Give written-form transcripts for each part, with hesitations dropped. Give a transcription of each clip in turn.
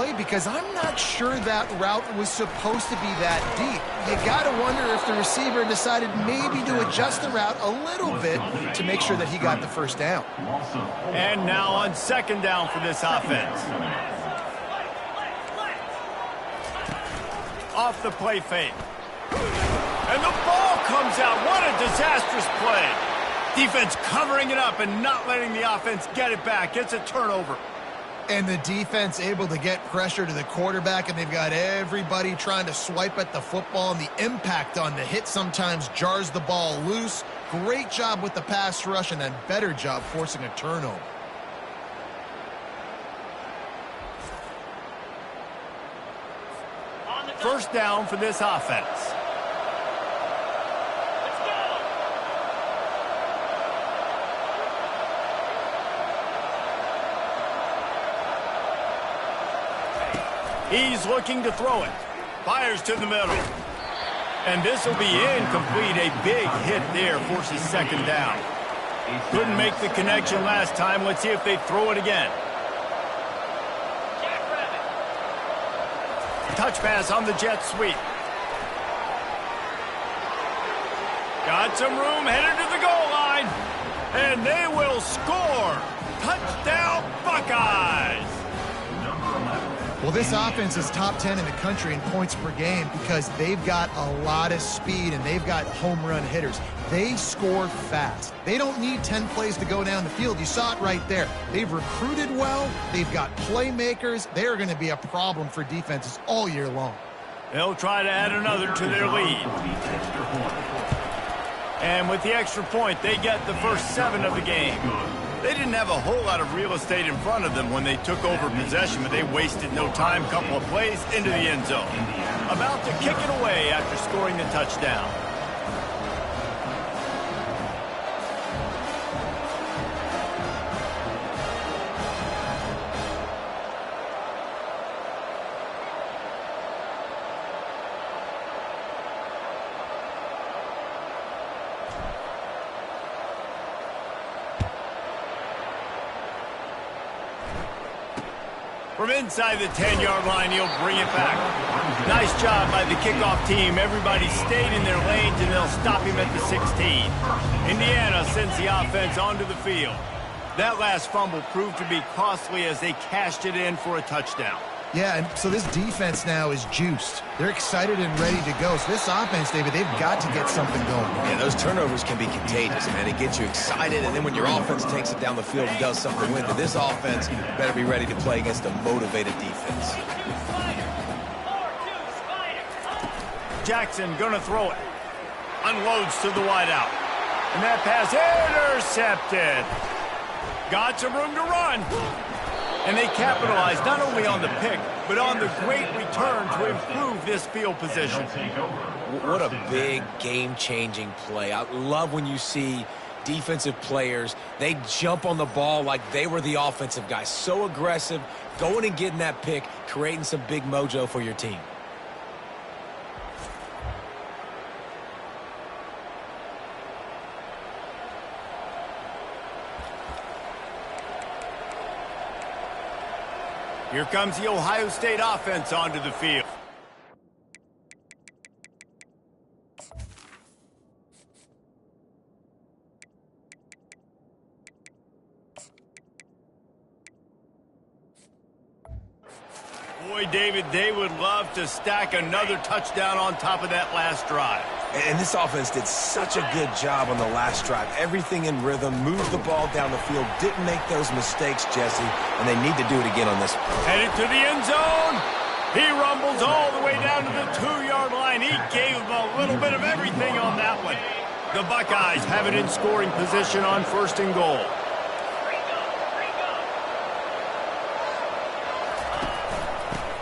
play because I'm not sure that route was supposed to be that deep. You got to wonder if the receiver decided maybe to adjust the route a little bit to make sure that he got the first down. And now on second down for this offense. Off the play fake. And the ball comes out. What a disastrous play. Defense covering it up and not letting the offense get it back. It's a turnover. And the defense able to get pressure to the quarterback, and they've got everybody trying to swipe at the football, and the impact on the hit sometimes jars the ball loose. Great job with the pass rush, and then better job forcing a turnover. First down for this offense. He's looking to throw it. Fires to the middle. And this will be incomplete. A big hit there forces second down. Couldn't make the connection last time. Let's see if they throw it again. Touch pass on the jet sweep. Got some room, headed to the goal line. And they will score. Touchdown, Buckeyes. Well, this offense is top 10 in the country in points per game because they've got a lot of speed and they've got home run hitters. They score fast. They don't need 10 plays to go down the field. You saw it right there. They've recruited well. They've got playmakers. They are going to be a problem for defenses all year long. They'll try to add another to their lead. And with the extra point, they get the first 7 of the game. They didn't have a whole lot of real estate in front of them when they took over possession, but they wasted no time. Couple of plays into the end zone. About to kick it away after scoring the touchdown. From inside the 10-yard line, he'll bring it back. Nice job by the kickoff team. Everybody stayed in their lanes, and they'll stop him at the 16. Indiana sends the offense onto the field. That last fumble proved to be costly as they cashed it in for a touchdown. Yeah, and so this defense now is juiced. They're excited and ready to go. So this offense, David, they've got to get something going. Yeah, those turnovers can be contagious, man. It gets you excited, and then when your offense takes it down the field and does something with it, this offense better be ready to play against a motivated defense. Jackson gonna throw it. Unloads to the wideout. And that pass intercepted. Got some room to run. And they capitalized not only on the pick, but on the great return to improve this field position. What a big game-changing play. I love when you see defensive players, they jump on the ball like they were the offensive guys. So aggressive, going and getting that pick, creating some big mojo for your team. Here comes the Ohio State offense onto the field. Boy, David, they would love to stack another touchdown on top of that last drive. And this offense did such a good job on the last drive. Everything in rhythm, moved the ball down the field, didn't make those mistakes, Jesse, and they need to do it again on this one. Headed to the end zone. He rumbles all the way down to the 2-yard line. He gave him a little bit of everything on that one. The Buckeyes have it in scoring position on 1st and goal.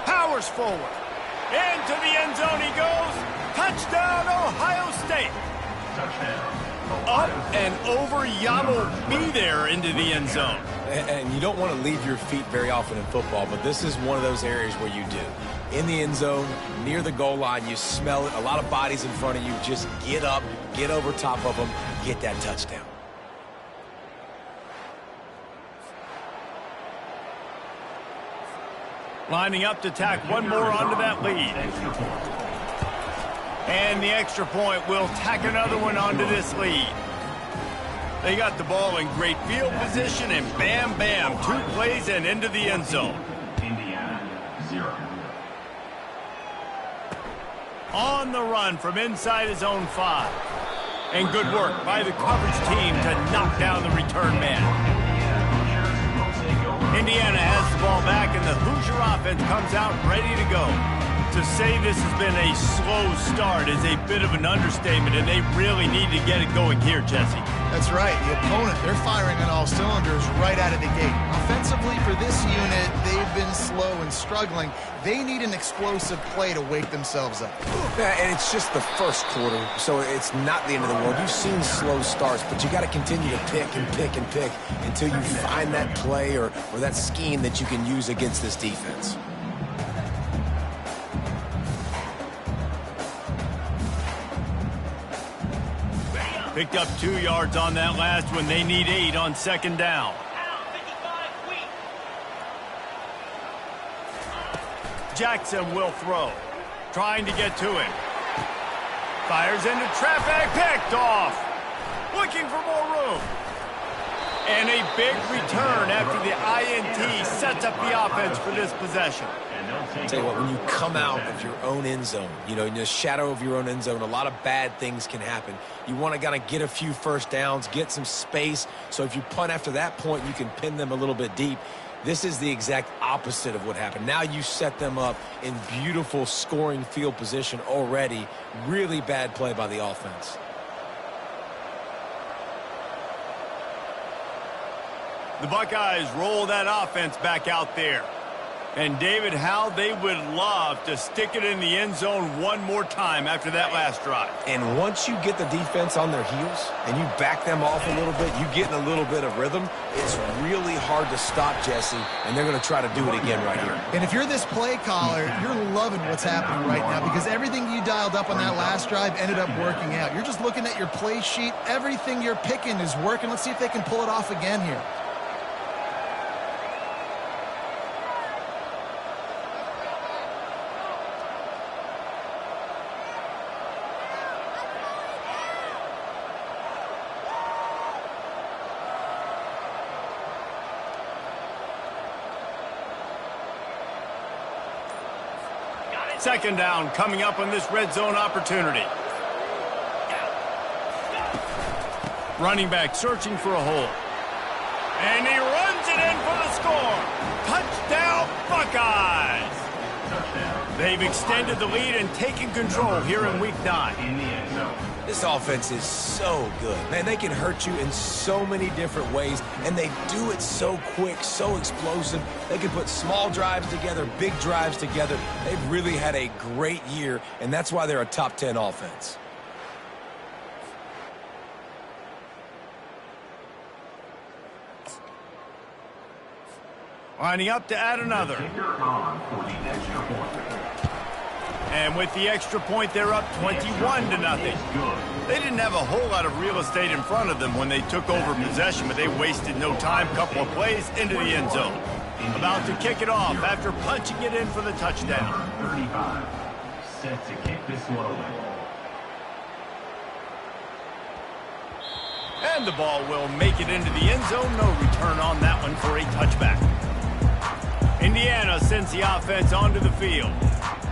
Powers forward. Into the end zone he goes. Touchdown, Ohio State. Up and over, Yamo be there into the end zone. And you don't want to leave your feet very often in football, but this is one of those areas where you do. In the end zone, near the goal line, you smell it. A lot of bodies in front of you. Just get up, get over top of them, get that touchdown. Lining up to tack one more onto that lead. And the extra point will tack another one onto this lead. They got the ball in great field position, and bam, bam, 2 plays and into the end zone. Indiana, 0. On the run from inside his own 5. And good work by the coverage team to knock down the return man. Indiana has the ball back, and the Hoosier offense comes out ready to go. To say this has been a slow start is a bit of an understatement, and they really need to get it going here, Jesse. That's right. The opponent, they're firing on all cylinders right out of the gate. Offensively, for this unit, they've been slow and struggling. They need an explosive play to wake themselves up. Yeah, and it's just the first quarter, so it's not the end of the world. You've seen slow starts, but you got to continue to pick and pick and pick until you find that play or that scheme that you can use against this defense. Picked up 2 yards on that last one. They need 8 on second down. Jackson will throw. Trying to get to him. Fires into traffic. Picked off. Looking for more room. And a big return after the INT sets up the offense for this possession. Tell you what, when you come out of your own end zone, you know, in the shadow of your own end zone, a lot of bad things can happen. You want to kind of get a few first downs, get some space, so if you punt after that point, you can pin them a little bit deep. This is the exact opposite of what happened. Now you set them up in beautiful scoring field position already. Really bad play by the offense. The Buckeyes roll that offense back out there. And, David, how they would love to stick it in the end zone one more time after that last drive. And once you get the defense on their heels and you back them off a little bit, you get in a little bit of rhythm, it's really hard to stop, Jesse, and they're going to try to do it again right here. And if you're this play caller, you're loving what's happening right now because everything you dialed up on that last drive ended up working out. You're just looking at your play sheet. Everything you're picking is working. Let's see if they can pull it off again here. Second down coming up on this red zone opportunity. Running back searching for a hole. And he runs it in for the score. Touchdown, Buckeyes! They've extended the lead and taken control here in Week 9. This offense is so good. Man, they can hurt you in so many different ways, and they do it so quick, so explosive. They can put small drives together, big drives together. They've really had a great year, and that's why they're a top 10 offense. Lining up to add another. And with the extra point, they're up 21-0. They didn't have a whole lot of real estate in front of them when they took over possession, but they wasted no time. Couple of plays into the end zone. About to kick it off after punching it in for the touchdown. 35, set to kick this one away. And the ball will make it into the end zone. No return on that one for a touchback. Indiana sends the offense onto the field.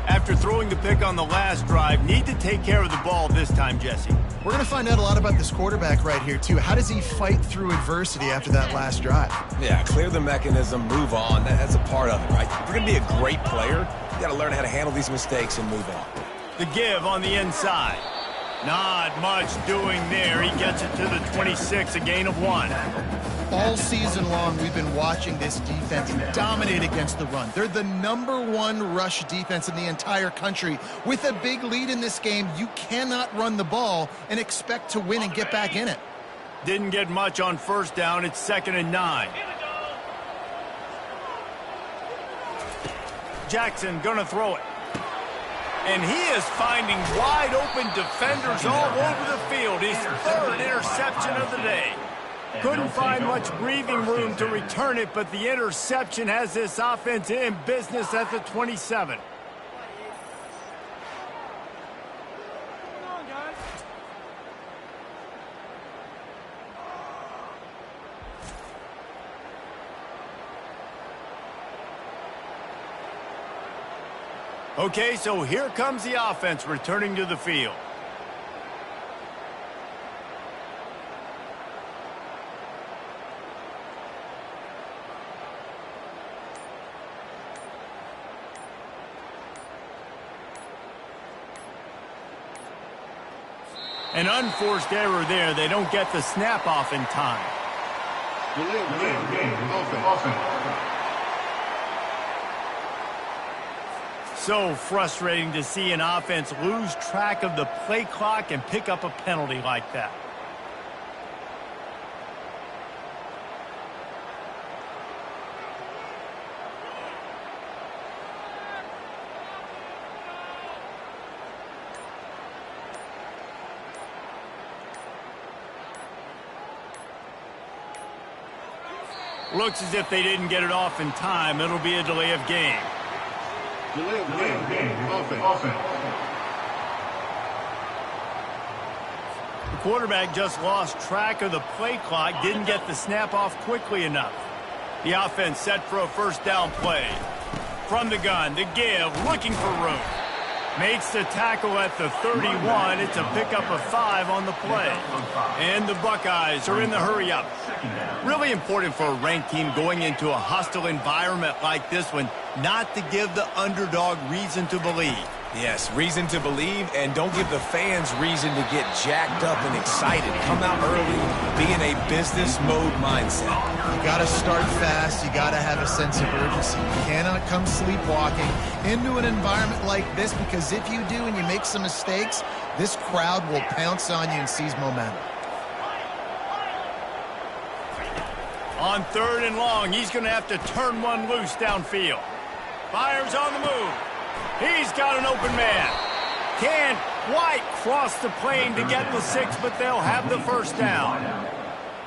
After throwing the pick on the last drive, need to take care of the ball this time, Jesse. We're going to find out a lot about this quarterback right here, too. How does he fight through adversity after that last drive? Yeah, clear the mechanism, move on. That's a part of it, right? If you're going to be a great player, you got to learn how to handle these mistakes and move on. The give on the inside. Not much doing there. He gets it to the 26, a gain of 1. All season long, we've been watching this defense dominate against the run. They're the #1 rush defense in the entire country. With a big lead in this game, you cannot run the ball and expect to win and get back in it. Didn't get much on first down. It's 2nd and 9. Jackson gonna throw it. And he is finding wide open defenders all over the field. His 3rd interception of the day. Couldn't find much breathing room to return it, but the interception has this offense in business at the 27. Okay, so here comes the offense returning to the field. An unforced error there. They don't get the snap off in time. So frustrating to see an offense lose track of the play clock and pick up a penalty like that. Looks as if they didn't get it off in time. It'll be a delay of game. The quarterback just lost track of the play clock, didn't get the snap off quickly enough. The offense set for a first down play. From the gun, the give, looking for room. Makes the tackle at the 31. It's a pickup of 5 on the play. And the Buckeyes are in the hurry-up. Really important for a ranked team going into a hostile environment like this one not to give the underdog reason to believe. Yes, reason to believe, and don't give the fans reason to get jacked up and excited. Come out early, be in a business mode mindset. You got to start fast. You got to have a sense of urgency. You cannot come sleepwalking into an environment like this, because if you do and you make some mistakes, this crowd will pounce on you and seize momentum. On 3rd and long, he's going to have to turn one loose downfield. Fires on the move. He's got an open man. Can't quite cross the plane to get the 6, but they'll have the first down.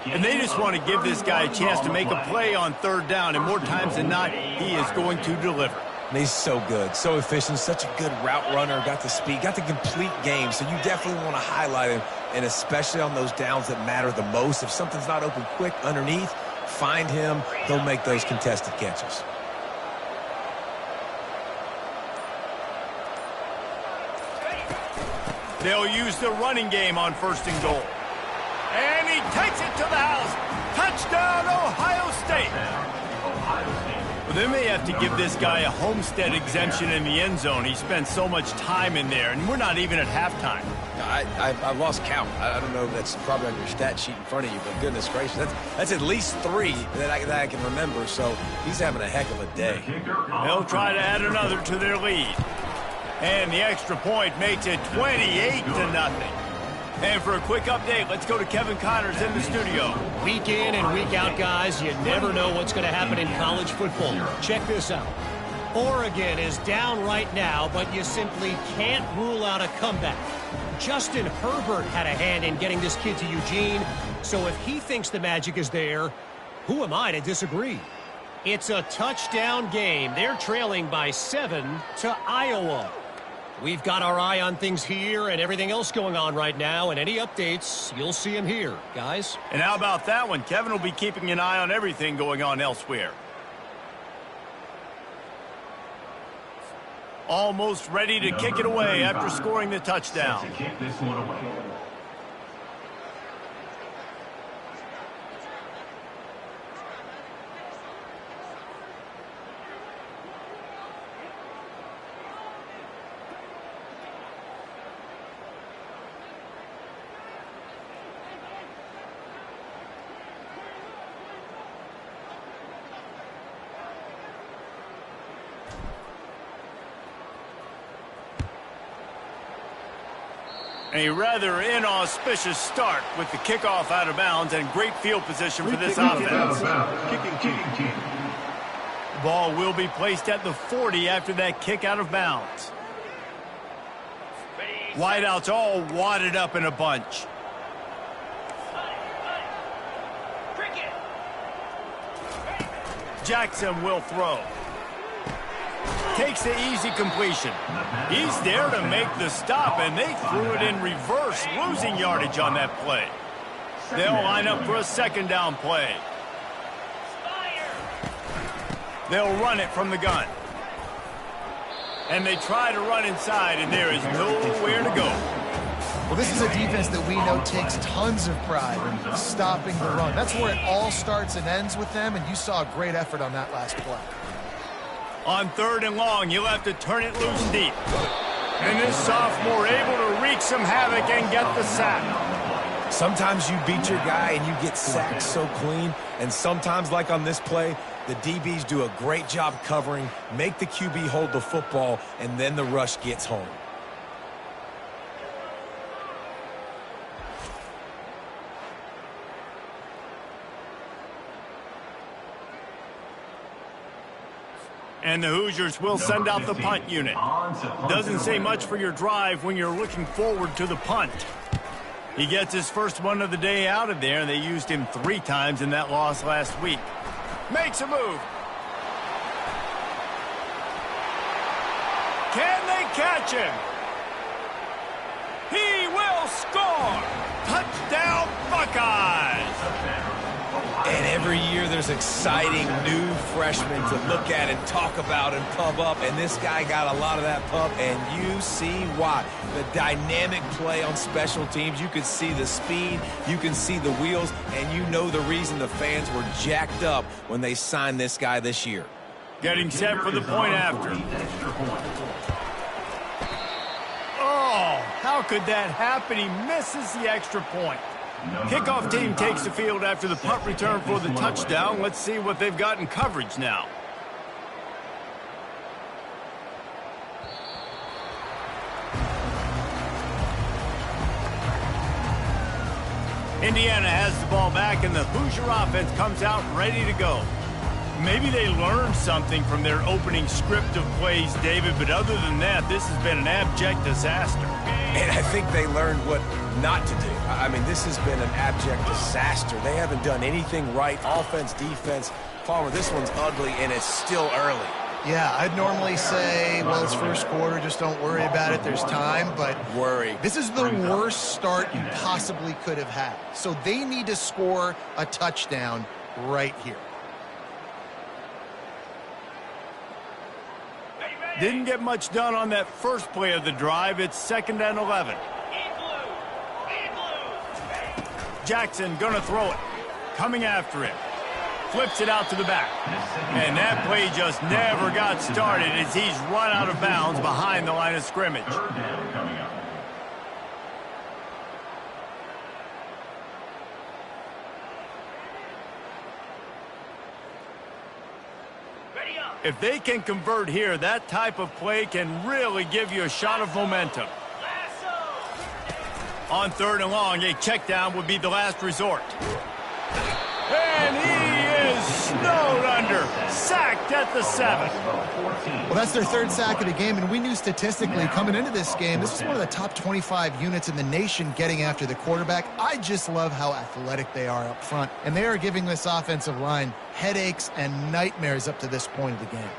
And they just want to give this guy a chance to make a play on 3rd down, and more times than not, he is going to deliver. And he's so good, so efficient, such a good route runner, got the speed, got the complete game, so you definitely want to highlight him, and especially on those downs that matter the most. If something's not open quick underneath, find him. He'll make those contested catches. They'll use the running game on 1st and goal. And he takes it to the house. Touchdown, Ohio State. Well, they may have to give this guy a homestead exemption in the end zone. He spent so much time in there, and we're not even at halftime. I've lost count. I don't know if that's probably on your stat sheet in front of you, but goodness gracious, that's at least 3 that I can remember, so he's having a heck of a day. They'll try to add another to their lead. And the extra point makes it 28-0. And for a quick update, let's go to Kevin Connors in the studio. Week in and week out, guys, you never know what's going to happen in college football. Check this out. Oregon is down right now, but you simply can't rule out a comeback. Justin Herbert had a hand in getting this kid to Eugene, so if he thinks the magic is there, who am I to disagree? It's a touchdown game. They're trailing by 7 to Iowa. We've got our eye on things here and everything else going on right now, and any updates, you'll see them here, guys. And how about that one? Kevin will be keeping an eye on everything going on elsewhere. Almost ready to kick it away after scoring the touchdown. To kick this one away. A rather inauspicious start with the kickoff out of bounds and great field position for this offense. Kicking. The ball will be placed at the 40 after that kick out of bounds. Wideouts all wadded up in a bunch. Jackson will throw. Takes the easy completion. He's there to make the stop, and they threw it in reverse, losing yardage on that play. They'll line up for a second down play. They'll run it from the gun. And they try to run inside, and there is nowhere to go. Well, this is a defense that we know takes tons of pride in stopping the run. That's where it all starts and ends with them, and you saw a great effort on that last play. On 3rd and long, you'll have to turn it loose deep. And this sophomore able to wreak some havoc and get the sack. Sometimes you beat your guy and you get sacked so clean, and sometimes, like on this play, the DBs do a great job covering, make the QB hold the football, and then the rush gets home. And the Hoosiers will send out the punt unit. Doesn't say much for your drive when you're looking forward to the punt. He gets his first one of the day out of there, and they used him 3 times in that loss last week. Makes a move. Can they catch him? He will score! Touchdown, Buckeyes! And every year there's exciting new freshmen to look at and talk about and pump up. And this guy got a lot of that pump, and you see why. The dynamic play on special teams. You can see the speed. You can see the wheels. And you know the reason the fans were jacked up when they signed this guy this year. Getting set for the point after. Oh, how could that happen? He misses the extra point. Kickoff team takes the field after the punt return for the touchdown. Let's see what they've got in coverage now. Indiana has the ball back, and the Hoosier offense comes out ready to go. Maybe they learned something from their opening script of plays, David, but other than that, this has been an abject disaster. And I think they learned what not to do. I mean, this has been an abject disaster. They haven't done anything right, offense, defense. Palmer, this one's ugly, and it's still early. Yeah, I'd normally say, well, it's first quarter, just don't worry about it, there's time, but worry. This is the worst start you possibly could have had. So they need to score a touchdown right here. Didn't get much done on that first play of the drive. It's 2nd and 11. Jackson gonna throw it. Coming after it. Flips it out to the back. And that play just never got started as he's run out of bounds behind the line of scrimmage. If they can convert here, that type of play can really give you a shot of momentum. On 3rd and long, a check down would be the last resort. And he is snowed under, sacked at the 7. Well, that's their 3rd sack of the game, and we knew statistically coming into this game, this is one of the top 25 units in the nation getting after the quarterback. I just love how athletic they are up front, and they are giving this offensive line headaches and nightmares up to this point of the game.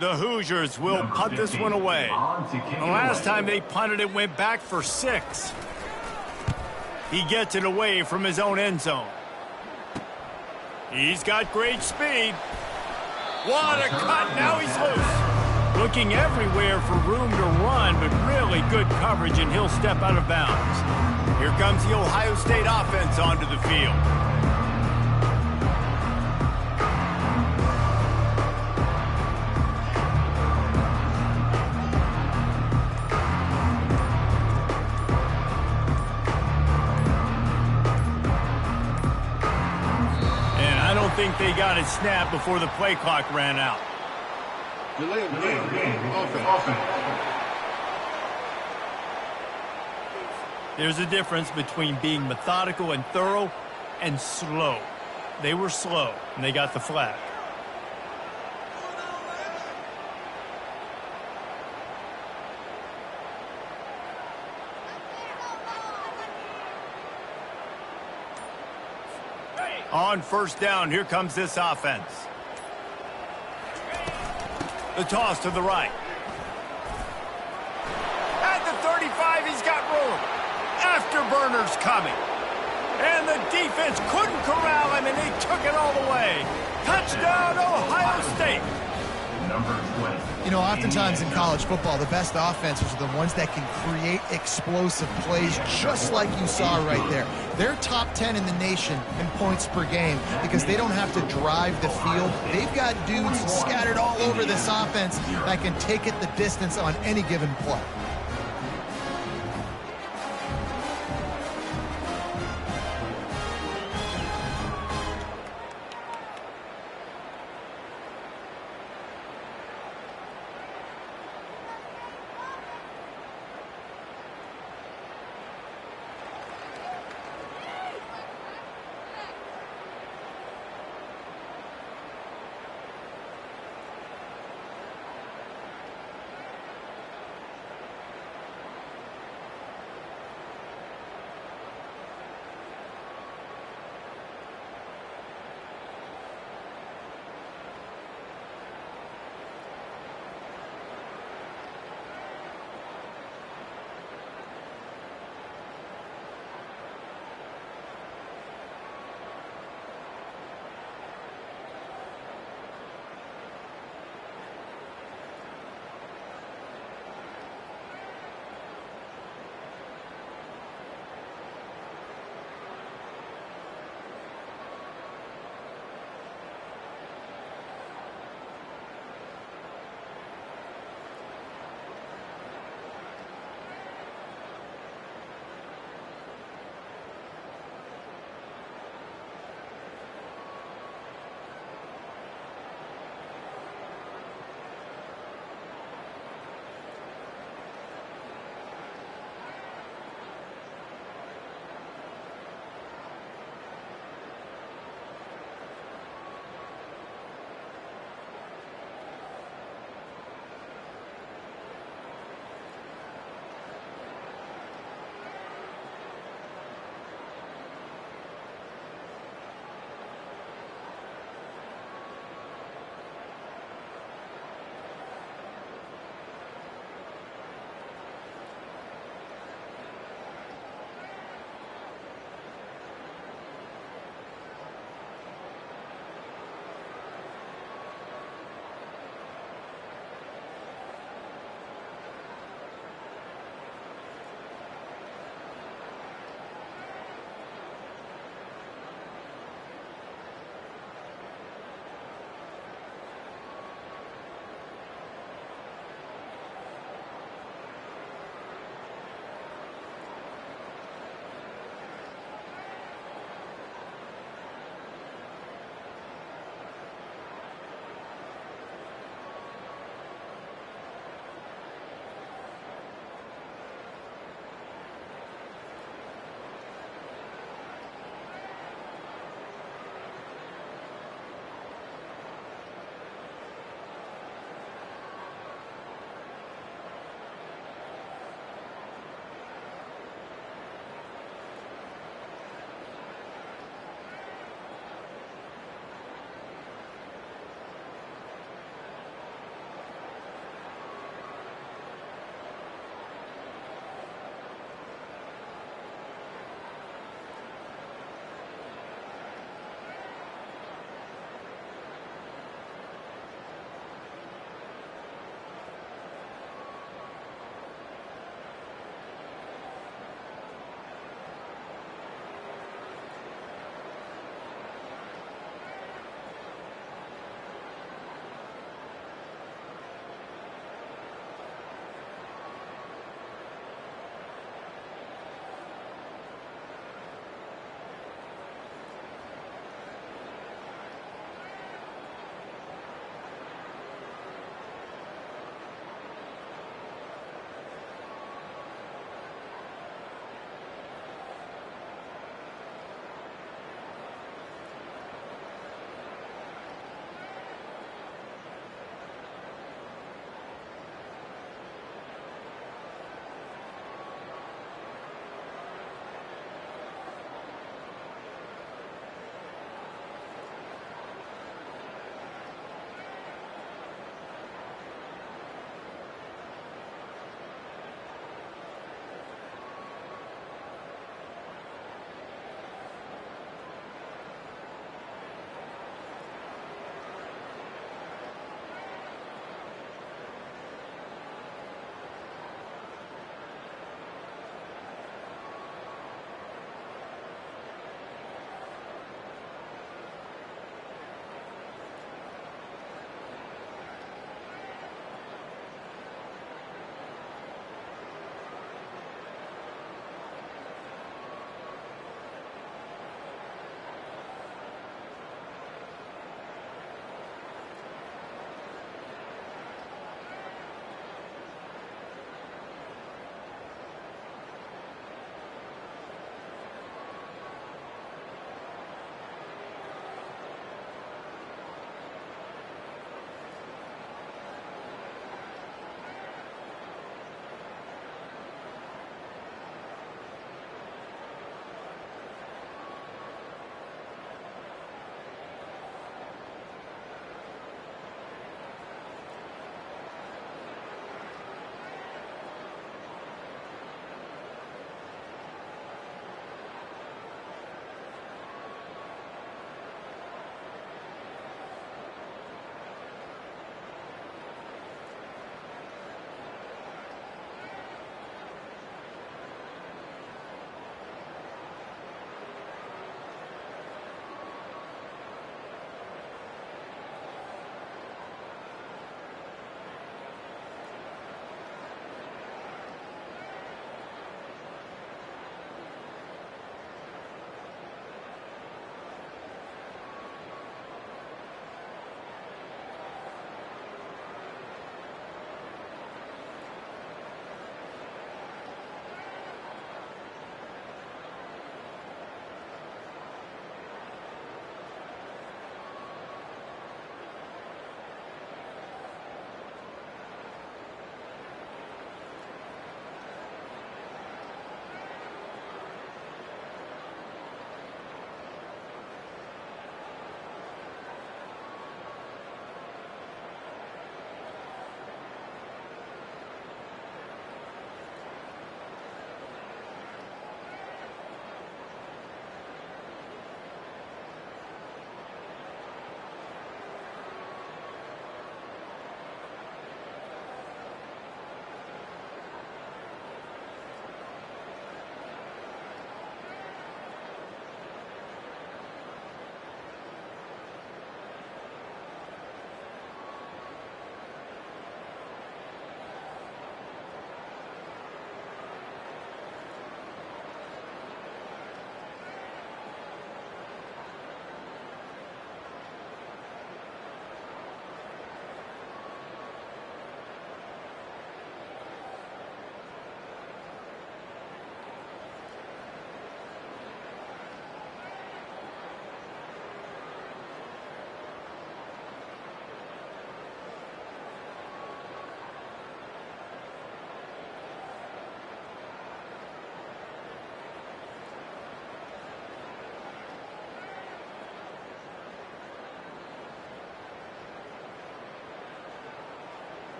The Hoosiers will punt this one away. The last time they punted it went back for 6. He gets it away from his own end zone. He's got great speed. What a cut. Now he's loose. Looking everywhere for room to run, but really good coverage, and he'll step out of bounds. Here comes the Ohio State offense onto the field. I think they got it snapped before the play clock ran out. Delay of game. Offense. There's a difference between being methodical and thorough and slow. They were slow, and they got the flag. On first down, here comes this offense. The toss to the right. At the 35, he's got room. Afterburners coming. And the defense couldn't corral him, and they took it all the way. Touchdown, Ohio State. Number 20. You know, oftentimes in college football, the best offenses are the ones that can create explosive plays, just like you saw right there. They're top 10 in the nation in points per game because they don't have to drive the field. They've got dudes scattered all over this offense that can take it the distance on any given play.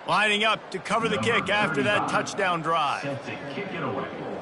Lining up to cover the kick after that touchdown drive. Set to kick it away.